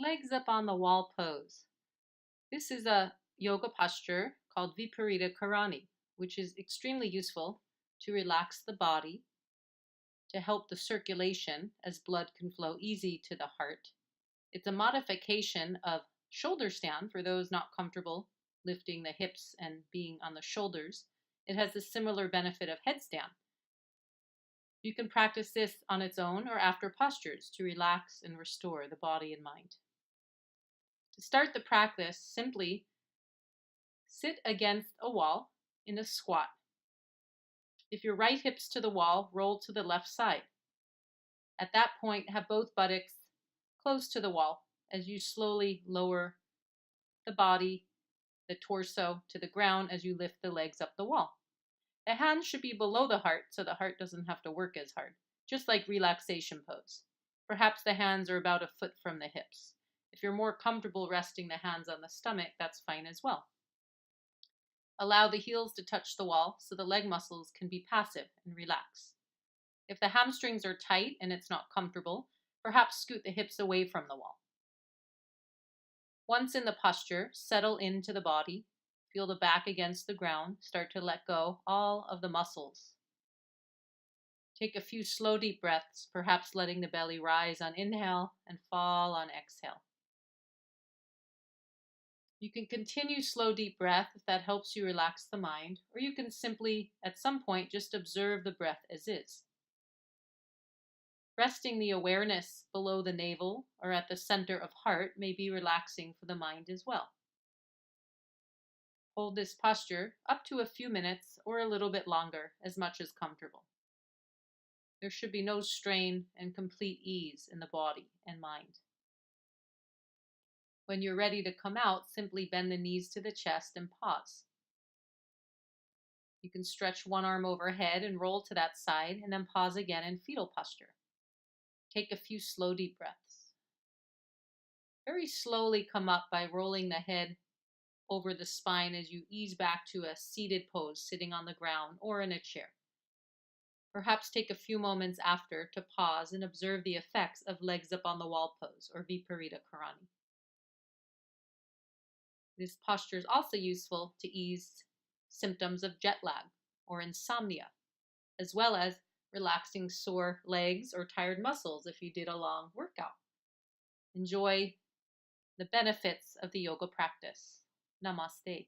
Legs up on the wall pose. This is a yoga posture called Viparita Karani, which is extremely useful to relax the body, to help the circulation as blood can flow easy to the heart. It's a modification of shoulder stand for those not comfortable lifting the hips and being on the shoulders. It has a similar benefit of headstand. You can practice this on its own or after postures to relax and restore the body and mind. To start the practice, simply sit against a wall in a squat. If your right hip's to the wall, roll to the left side. At that point, have both buttocks close to the wall as you slowly lower the body, the torso to the ground as you lift the legs up the wall. The hands should be below the heart so the heart doesn't have to work as hard, just like relaxation pose. Perhaps the hands are about a foot from the hips. If you're more comfortable resting the hands on the stomach, that's fine as well. Allow the heels to touch the wall so the leg muscles can be passive and relax. If the hamstrings are tight and it's not comfortable, perhaps scoot the hips away from the wall. Once in the posture, settle into the body. Feel the back against the ground. Start to let go all of the muscles. Take a few slow, deep breaths, perhaps letting the belly rise on inhale and fall on exhale. You can continue slow, deep breath if that helps you relax the mind, or you can simply, at some point, just observe the breath as is. Resting the awareness below the navel or at the center of heart may be relaxing for the mind as well. Hold this posture up to a few minutes or a little bit longer, as much as comfortable. There should be no strain and complete ease in the body and mind. When you're ready to come out, simply bend the knees to the chest and pause. You can stretch one arm overhead and roll to that side, and then pause again in fetal posture. Take a few slow, deep breaths. Very slowly come up by rolling the head over the spine as you ease back to a seated pose, sitting on the ground or in a chair. Perhaps take a few moments after to pause and observe the effects of legs up on the wall pose, or Viparita Karani. This posture is also useful to ease symptoms of jet lag or insomnia, as well as relaxing sore legs or tired muscles if you did a long workout. Enjoy the benefits of the yoga practice. Namaste.